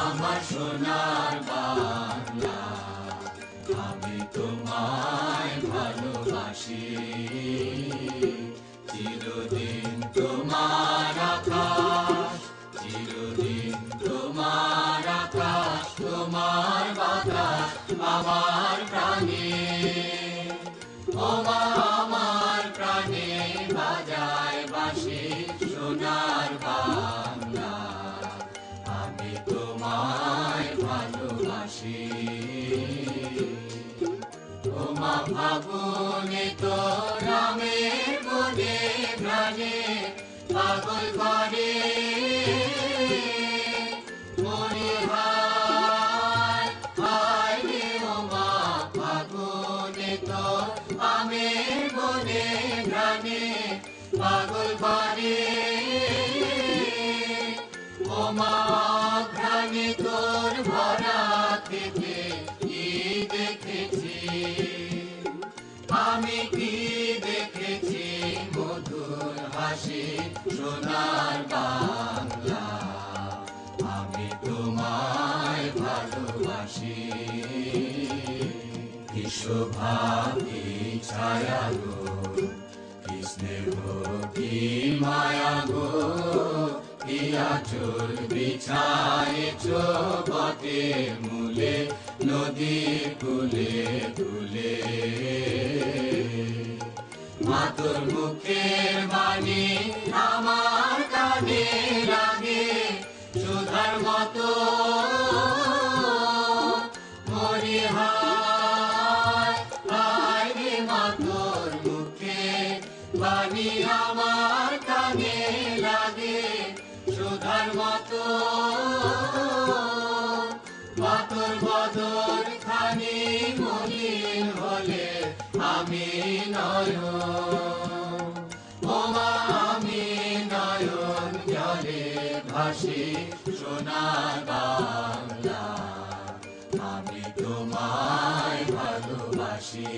আমার সোনার বাংলা, আমি তোমায় ভালোবাসি। চিরদিন তোমার আকাশ, চিরদিন তোমার আকাশ, তোমার বাতাস আমার প্রাণে। ওমা আমার প্রাণে বাজায় বাঁশি সোনার বাংলা, আমি তোমায় ভালোবাসি। ওমা ফাগুনে তো রামের মনে প্রাণে পাগল করে মনে হায় হায় রে। ওমা ফাগুনে তো আমের মনে প্রাণে পাগল করে। ওমা ঘ্রাণে তোর ভরা থেকে কি দেখেছি আমি, কি দেখেছি মধুর হাসি সোনার বাংলা, আমি তোমায় ভালোবাসি। কি শোভা কি ছায়া গো, কি স্নেহ কি মায়া গো, কি আঁচল বিছায়েছ বটের মূলে নদীর কূলে কূলে। মা তোর মুখের বাণী আমার কানে লাগে সুধার মতো মরি হায় হায় রে। মা তোর মুখের বাণী আমার কানে লাগে সুধার মতো। মা তোর বদন খানি মলিন হলে আমি নয়ন, ওমা আমি নয়ন জলে ভাসি সোনার বাংলা, আমি তোমায় ভালোবাসি।